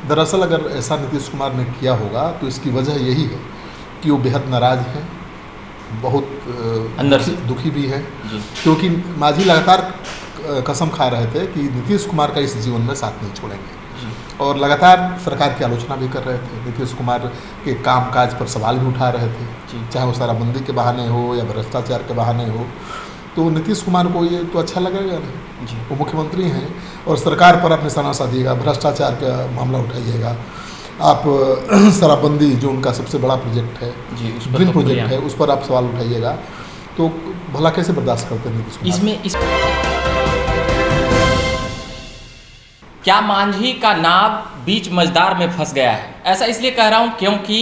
दरअसल अगर ऐसा नीतीश कुमार ने किया होगा तो इसकी वजह यही है कि वो बेहद नाराज़ हैं, बहुत अंदर से दुखी भी है, जी। क्योंकि मांझी लगातार कसम खा रहे थे कि नीतीश कुमार का इस जीवन में साथ नहीं छोड़ेंगे जी। और लगातार सरकार की आलोचना भी कर रहे थे। नीतीश कुमार के कामकाज पर सवाल भी उठा रहे थे, चाहे वो शराबबंदी के बहाने हो या भ्रष्टाचार के बहाने हो। तो नीतीश कुमार को ये तो अच्छा लगेगा नहीं जी। वो मुख्यमंत्री हैं और सरकार पर आप निशाना साधिएगा, भ्रष्टाचार का मामला उठाइएगा, आप शराबबंदी जो उनका सबसे बड़ा प्रोजेक्ट है जी, ड्रीम प्रोजेक्ट है, उस पर आप सवाल उठाइएगा, तो भला कैसे बर्दाश्त करते हैं नीतीश कुमार? क्या मांझी का नाव बीच मझधार में फंस गया है? ऐसा इसलिए कह रहा हूं क्योंकि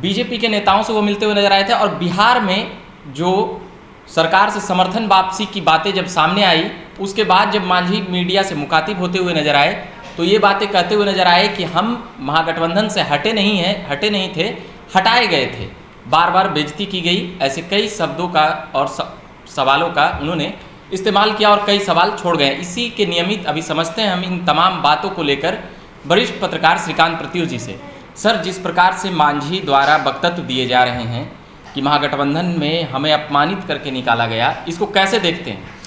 बीजेपी के नेताओं से वो मिलते हुए नजर आए थे और बिहार में जो सरकार से समर्थन वापसी की बातें जब सामने आई, उसके बाद जब मांझी मीडिया से मुखातिब होते हुए नजर आए तो ये बातें कहते हुए नजर आए कि हम महागठबंधन से हटे नहीं थे, हटाए गए थे, बार बार बेइज्जती की गई। ऐसे कई शब्दों का और सवालों का उन्होंने इस्तेमाल किया और कई सवाल छोड़ गए। इसी के नियमित अभी समझते हैं हम इन तमाम बातों को लेकर वरिष्ठ पत्रकार श्रीकांत प्रत्युष जी से। सर, जिस प्रकार से मांझी द्वारा वक्तव्य दिए जा रहे हैं कि महागठबंधन में हमें अपमानित करके निकाला गया, इसको कैसे देखते हैं?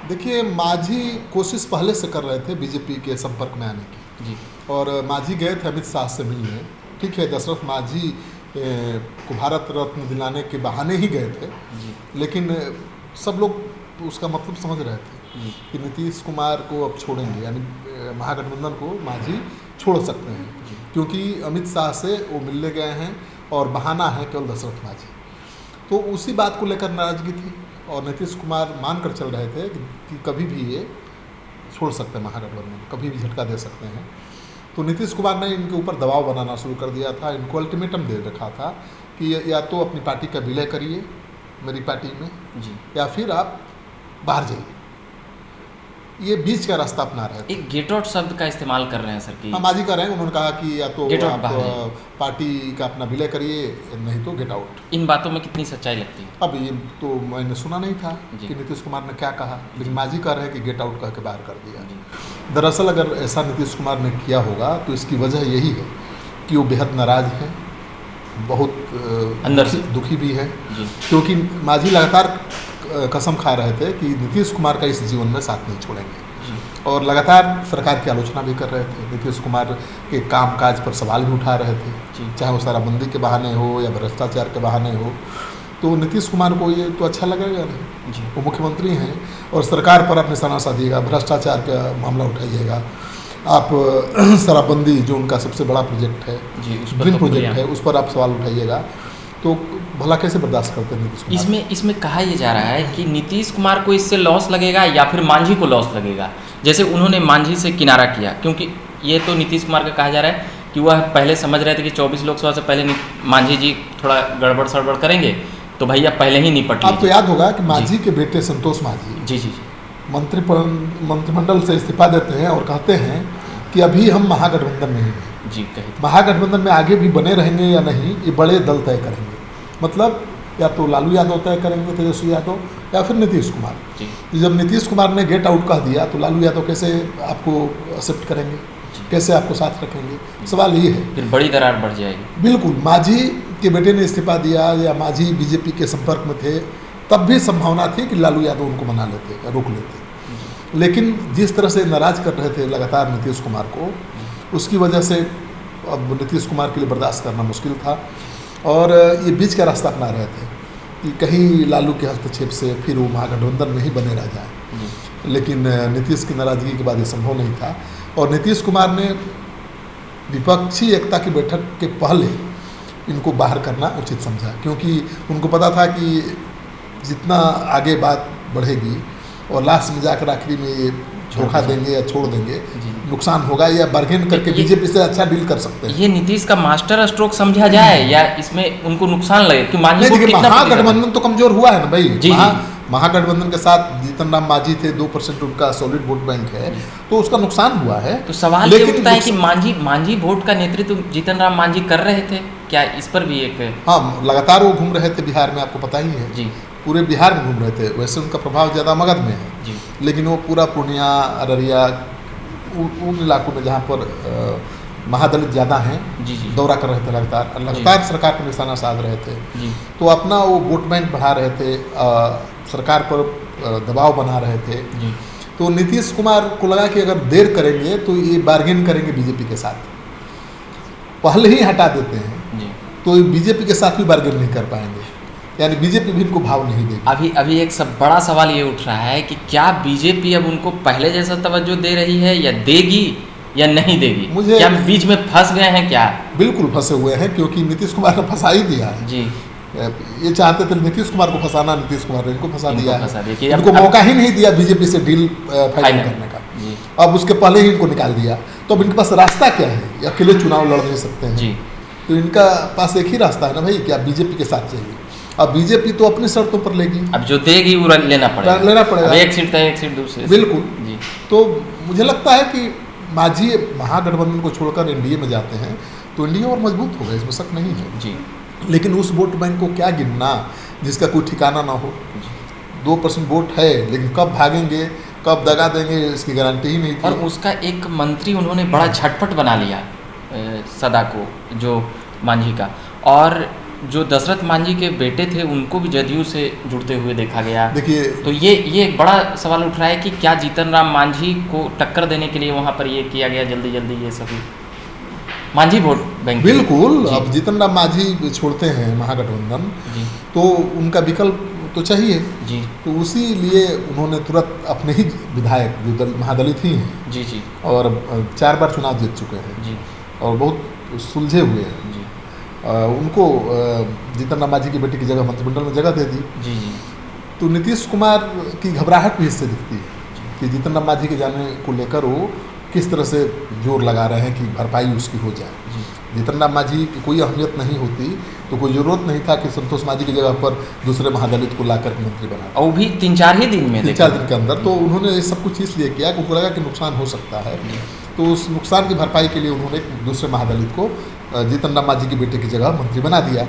देखिए, मांझी कोशिश पहले से कर रहे थे बीजेपी के संपर्क में आने की जी। और मांझी गए थे अमित शाह से मिलने, ठीक है, दशरथ मांझी को भारत रत्न दिलाने के बहाने ही गए थे जी। लेकिन सब लोग उसका मतलब समझ रहे थे कि नीतीश कुमार को अब छोड़ेंगे, यानी महागठबंधन को मांझी छोड़ सकते हैं, क्योंकि अमित शाह से वो मिलने गए हैं और बहाना है केवल दशरथ मांझी। तो उसी बात को लेकर नाराजगी थी और नीतीश कुमार मान कर चल रहे थे कि कभी भी ये छोड़ सकते हैं महागठबंधन, कभी भी झटका दे सकते हैं। तो नीतीश कुमार ने इनके ऊपर दबाव बनाना शुरू कर दिया था, इनको अल्टीमेटम दे रखा था कि या तो अपनी पार्टी का विलय करिए मेरी पार्टी में जी, या फिर आप बाहर जाइए। ये बीच का रास्ता अपना रहे थे। एक गेट आउट शब्द का इस्तेमाल कर रहे हैं सर की? हाँ, मांझी कर रहे हैं। उन्होंने कहा कि या तो आप पार्टी का अपना विलय करिए, नहीं तो गेट आउट। इन बातों में कितनी सच्चाई लगती है? अब ये तो मैंने सुना नहीं था कि नीतीश कुमार ने क्या कहा, लेकिन मांझी कह रहे हैं कि गेट आउट कह के बाहर कर दिया। दरअसल अगर ऐसा नीतीश कुमार ने किया होगा तो इसकी वजह यही है कि वो बेहद नाराज़ हैं, बहुत अंदर से दुखी भी है, क्योंकि मांझी लगातार कसम खा रहे थे कि नीतीश कुमार का इस जीवन में साथ नहीं छोड़ेंगे और लगातार सरकार की आलोचना भी कर रहे थे। नीतीश कुमार के कामकाज पर सवाल भी उठा रहे थे, चाहे वो शराबबंदी के बहाने हो या भ्रष्टाचार के बहाने हो। तो नीतीश कुमार को ये तो अच्छा लगेगा नहीं जी। वो मुख्यमंत्री हैं और सरकार पर आप निशाना साधिएगा, भ्रष्टाचार का मामला उठाइएगा, आप शराबबंदी जो उनका सबसे बड़ा प्रोजेक्ट है जी, ड्रीम प्रोजेक्ट है, उस पर आप सवाल उठाइएगा, तो भला कैसे बर्दाश्त करते हैं नीतीश कुमार? इसमें कहा यह जा रहा है कि नीतीश कुमार को इससे लॉस लगेगा या फिर मांझी को लॉस लगेगा। जैसे उन्होंने मांझी से किनारा किया, क्योंकि ये तो नीतीश कुमार का कहा जा रहा है कि वह पहले समझ रहे थे कि 24 लोकसभा से पहले मांझी जी थोड़ा गड़बड़ सड़बड़ करेंगे, तो भैया पहले ही निपट लीजिए। आपको याद होगा कि मांझी के बेटे संतोष मांझी जी जी मंत्रिमंडल से इस्तीफा देते हैं और कहते हैं कि अभी हम महागठबंधन में ही हैं जी। महागठबंधन में आगे भी बने रहेंगे या नहीं, ये बड़े दल तय करेंगे। मतलब या तो लालू यादव तय करेंगे, तेजस्वी यादव, या फिर नीतीश कुमार जी। जब नीतीश कुमार ने गेट आउट कह दिया तो लालू यादव कैसे आपको एक्सेप्ट करेंगे, कैसे आपको साथ रखेंगे? सवाल ये है, फिर बड़ी दरार बढ़ जाएगी। बिल्कुल। मांझी के बेटे ने इस्तीफा दिया या मांझी बीजेपी के संपर्क में थे, तब भी संभावना थी कि लालू यादव उनको मना लेते, रोक लेते। लेकिन जिस तरह से नाराज़ कर रहे थे लगातार नीतीश कुमार को, उसकी वजह से अब नीतीश कुमार के लिए बर्दाश्त करना मुश्किल था और ये बीच का रास्ता अपना रहे थे कि कहीं लालू के हस्तक्षेप से फिर वो महागठबंधन में ही बने रह जाए। लेकिन नीतीश की नाराज़गी के बाद ये संभव नहीं था और नीतीश कुमार ने विपक्षी एकता की बैठक के पहले इनको बाहर करना उचित समझा, क्योंकि उनको पता था कि जितना आगे बात बढ़ेगी और लास्ट में जाकर आखिरी में ये धोखा देंगे या छोड़ देंगे, नुकसान होगा, या बार्गेन करके बीजेपी से अच्छा डील कर सकते हैं। ये नीतीश का मास्टर स्ट्रोक समझा जाए या इसमें उनको नुकसान लगे? कि महागठबंधन तो कमजोर हुआ है ना भाई। महागठबंधन के साथ जीतन राम मांझी थे, 2% उनका सॉलिड वोट बैंक है, तो उसका नुकसान हुआ है। तो सवाल ये उठता है कि मांझी वोट का नेतृत्व जीतन राम मांझी कर रहे थे क्या? इस पर भी एक हाँ, लगातार वो घूम रहे थे बिहार में, आपको पता ही है जी, पूरे बिहार में घूम रहे थे। वैसे उनका प्रभाव ज़्यादा मगध में है जी, लेकिन वो पूरा पूर्णिया, अररिया, उन इलाकों में जहाँ पर महादलित ज़्यादा हैं, जी जी दौरा कर रहे थे लगातार सरकार पर निशाना साध रहे थे, जी तो अपना वो वोट बैंक बढ़ा रहे थे, सरकार पर दबाव बना रहे थे। जी तो नीतीश कुमार को लगा कि अगर देर करेंगे तो ये बार्गेन करेंगे बीजेपी के साथ, पहले ही हटा देते हैं जी। तो बीजेपी के साथ भी बार्गेन नहीं कर पाएंगे, यानी बीजेपी भी इनको भाव नहीं देगी। अभी एक सब बड़ा सवाल ये उठ रहा है कि क्या बीजेपी अब उनको पहले जैसा तवज्जो दे रही है या देगी या नहीं देगी? क्या बीच में फंस गए हैं क्या? बिल्कुल फंसे हुए हैं, क्योंकि नीतीश कुमार ने फंसा ही दिया है जी। ये चाहते थे नीतीश कुमार को फंसाना, नीतीश कुमार ने इनको फंसा दिया है। इनको मौका ही नहीं दिया बीजेपी से डील फाइनल करने का, अब उसके पहले ही इनको निकाल दिया। तो अब इनके पास रास्ता क्या है? अकेले चुनाव लड़ नहीं सकते हैं जी। तो इनका पास एक ही रास्ता है ना भाई, कि आप बीजेपी के साथ चाहिए। अब बीजेपी तो अपनी शर्तों पर लेगी, अब जो देगी वो लेना पड़ेगा। एक सीट तय, एक सीट दूसरे। बिल्कुल जी। तो मुझे लगता है कि मांझी महागठबंधन को छोड़कर एनडीए में जाते हैं तो एनडीए और मजबूत होगा, इसमें शक नहीं है जी। लेकिन उस वोट बैंक को क्या गिनना जिसका कोई ठिकाना ना हो। 2% वोट है, लेकिन कब भागेंगे, कब दगा देंगे, इसकी गारंटी ही नहीं थी। और उसका एक मंत्री उन्होंने बड़ा झटपट बना लिया सदा को, जो मांझी का, और जो दशरथ मांझी के बेटे थे उनको भी जदयू से जुड़ते हुए देखा गया। देखिए, तो ये एक बड़ा सवाल उठ रहा है कि क्या जीतन राम मांझी को टक्कर देने के लिए वहाँ पर ये किया गया जल्दी ये सभी मांझी वोट बैंक? बिल्कुल। अब जीतन राम मांझी छोड़ते हैं महागठबंधन जी, तो उनका विकल्प तो चाहिए जी। तो उसी लिए उन्होंने तुरंत अपने ही विधायक जो महादलित ही हैं जी जी, और 4 बार चुनाव जीत चुके हैं जी, और बहुत सुलझे हुए हैं जी, उनको जीतन राम मांझी की बेटी की जगह मंत्रिमंडल में जगह दे दी। जी जी। तो नीतीश कुमार की घबराहट भी इससे दिखती है कि जीतन राम मांझी के जाने को लेकर वो किस तरह से जोर लगा रहे हैं कि भरपाई उसकी हो जाए। जीतन राम मांझी की कोई अहमियत नहीं होती तो कोई ज़रूरत नहीं था कि संतोष मांझी की जगह पर दूसरे महादलित को लाकर के मंत्री बना, और भी 3-4 ही दिन में, 3-4 दिन के अंदर। तो उन्होंने ये सब कुछ इसलिए किया कि उनको लगा कि नुकसान हो सकता है, तो उस नुकसान की भरपाई के लिए उन्होंने दूसरे महादलित को जीतन राम मांझी के बेटे की जगह मंत्री बना दिया।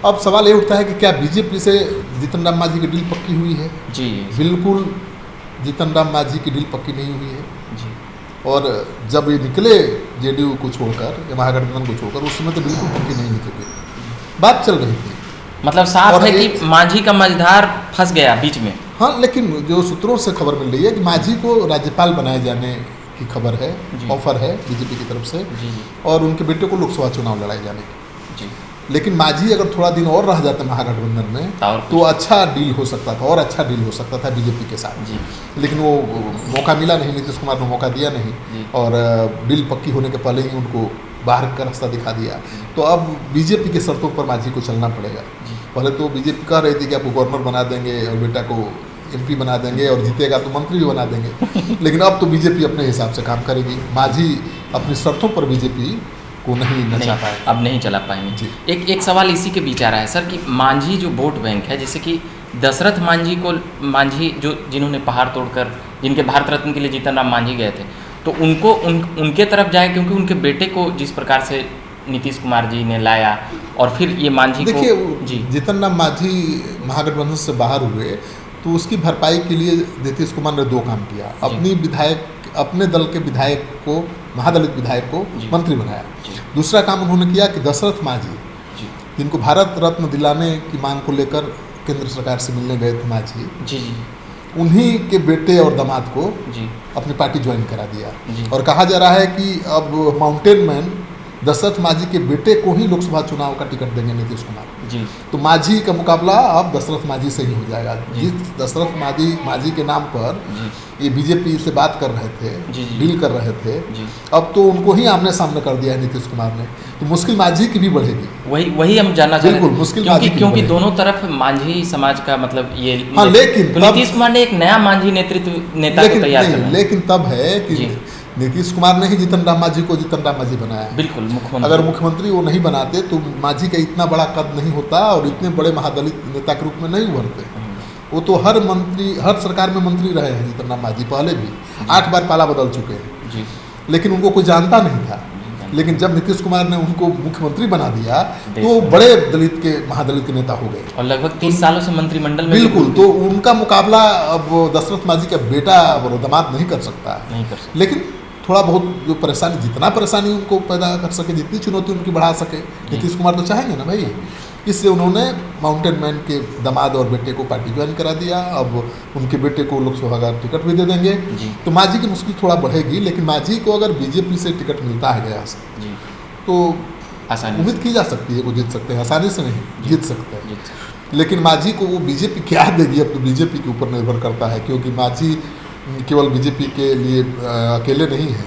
अब सवाल ये उठता है कि क्या बीजेपी से जीतन राम मांझी की डील पक्की हुई है? जी। बिल्कुल जीतन राम मांझी की डील पक्की नहीं हुई है जी। और जब ये निकले जेडीयू को छोड़कर या महागठबंधन को छोड़कर उस समय तो बिल्कुल पक्की नहीं हुई थी, बात चल रही थी। मतलब साफ है कि मांझी का मझधार फंस गया बीच में। हाँ, लेकिन जो सूत्रों से खबर मिल रही है कि मांझी को राज्यपाल बनाए जाने की खबर है, ऑफर है बीजेपी की तरफ से, और उनके बेटे को लोकसभा चुनाव लड़ाए जाने की। लेकिन मांझी अगर थोड़ा दिन और रह जाते महागठबंधन में तो अच्छा डील हो सकता था, और अच्छा डील हो सकता था बीजेपी के साथ। लेकिन वो मौका मिला नहीं, नीतीश कुमार ने मौका दिया नहीं और डील पक्की होने के पहले ही उनको बाहर का रास्ता दिखा दिया। तो अब बीजेपी के शर्तों पर मांझी को चलना पड़ेगा। पहले तो बीजेपी कह रही थी कि आपको गवर्नर बना देंगे और बेटा को एमपी बना देंगे और जीतेगा तो मंत्री भी बना देंगे लेकिन अब तो बीजेपी अपने हिसाब से काम करेगी। मांझी अपनी शर्तों पर बीजेपी को नहीं नचा पाए, अब नहीं चला पाएंगे। एक सवाल इसी के बीच आ रहा है सर कि मांझी जो वोट बैंक है, जैसे कि दशरथ मांझी को, मांझी जो जिन्होंने पहाड़ तोड़कर, जिनके भारत रत्न के लिए जीतन राम मांझी गए थे, तो उनको उनके तरफ जाए क्योंकि उनके बेटे को जिस प्रकार से नीतीश कुमार जी ने लाया और फिर ये मांझी को। देखिए, जीतन राम मांझी महागठबंधन से बाहर हुए तो उसकी भरपाई के लिए नीतीश कुमार ने 2 काम किया। अपने दल के विधायक को, महादलित विधायक को मंत्री बनाया। दूसरा काम उन्होंने किया कि दशरथ मांझी, जिनको भारत रत्न दिलाने की मांग को लेकर केंद्र सरकार से मिलने गए थे मांझी, उन्हीं के बेटे और दामाद को अपनी पार्टी ज्वाइन करा दिया। और कहा जा रहा है कि अब माउंटेन मैन दशरथ मांझी के बेटे को ही लोकसभा चुनाव का टिकट देंगे नीतीश कुमार। तो मांझी का मुकाबला अब दशरथ मांझी से ही हो जाएगा। जिस दशरथ मांझी के नाम पर ये बीजेपी से बात कर रहे थे, डील कर रहे थे, अब तो उनको ही आमने सामने कर दिया है नीतीश कुमार ने। तो मुश्किल मांझी की भी बढ़ेगी। वही हम जानना चाहते हैं। बिल्कुल, मुश्किल क्योंकि दोनों तरफ मांझी समाज का मतलब ये। हाँ, लेकिन तो नीतीश कुमार ने एक नया मांझी नेता को तैयार करना। लेकिन तब है कि नीतीश कुमार ने ही जीतन राम मांझी को जीतन राम मांझी बनाया। बिल्कुल, मुख्यमंत्री। अगर मुख्यमंत्री वो नहीं बनाते तो मांझी का इतना बड़ा कद नहीं होता और इतने बड़े महादलित नेता के रूप में नहीं उभरते। वो तो हर सरकार में मंत्री रहे हैं जीतन राम मांझी, पहले भी 8 बार पाला बदल चुके हैं, लेकिन उनको कोई जानता नहीं था। लेकिन जब नीतीश कुमार ने उनको मुख्यमंत्री बना दिया तो बड़े महादलित के नेता हो गए और लगभग 30 सालों से मंत्रिमंडल में। बिल्कुल, तो उनका मुकाबला अब दशरथ मांझी का बेटा और दामाद नहीं कर सकता। नहीं कर सकता। लेकिन थोड़ा बहुत जो परेशानी, जितना परेशानी उनको पैदा कर सके, जितनी चुनौती उनकी बढ़ा सके, नीतीश कुमार तो चाहेंगे ना भाई। इसलिए उन्होंने माउंटेन मैन के दामाद और बेटे को पार्टी ज्वाइन करा दिया। अब उनके बेटे को लोकसभा का टिकट भी दे देंगे, तो मांझी की मुश्किल थोड़ा बढ़ेगी। लेकिन मांझी को अगर बीजेपी से टिकट मिलता है गया से, तो उम्मीद की जा सकती है वो जीत सकते हैं, आसानी से नहीं जीत सकते हैं। लेकिन मांझी को वो बीजेपी क्या देगी, अब तो बीजेपी के ऊपर निर्भर करता है, क्योंकि मांझी केवल बीजेपी के लिए अकेले नहीं है।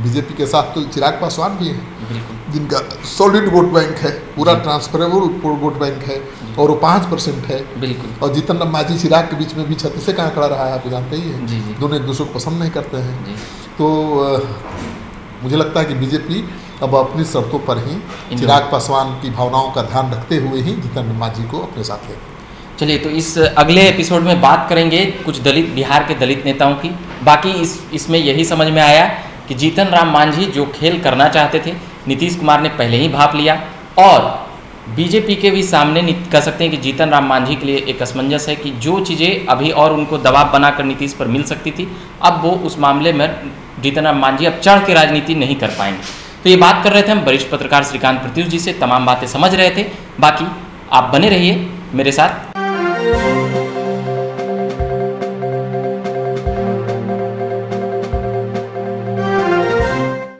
बीजेपी के साथ तो चिराग पासवान भी हैं, जिनका सॉलिड वोट बैंक है, पूरा ट्रांसफरेबल वोट बैंक है, और वो 5% है। और जीतन राम मांझी चिराग के बीच में भी छत्तीस से कहाँ खड़ा रहा है, आप जानते ही हैं। दोनों एक दूसरे को पसंद नहीं करते हैं। तो मुझे लगता है कि बीजेपी अब अपनी शर्तों पर ही चिराग पासवान की भावनाओं का ध्यान रखते हुए ही जीतन राम मांझी को अपने साथ ले। चलिए, तो इस अगले एपिसोड में बात करेंगे कुछ दलित, बिहार के दलित नेताओं की। बाकी इसमें यही समझ में आया कि जीतन राम मांझी जो खेल करना चाहते थे, नीतीश कुमार ने पहले ही भांप लिया, और बीजेपी के भी सामने कह सकते हैं कि जीतन राम मांझी के लिए एक असमंजस है कि जो चीज़ें अभी और उनको दबाव बनाकर नीतीश पर मिल सकती थी, अब वो उस मामले में जीतन राम मांझी अब चढ़ के राजनीति नहीं कर पाएंगे। तो ये बात कर रहे थे हम वरिष्ठ पत्रकार श्रीकांत प्रत्युष जी से, तमाम बातें समझ रहे थे। बाकी आप बने रहिए मेरे साथ।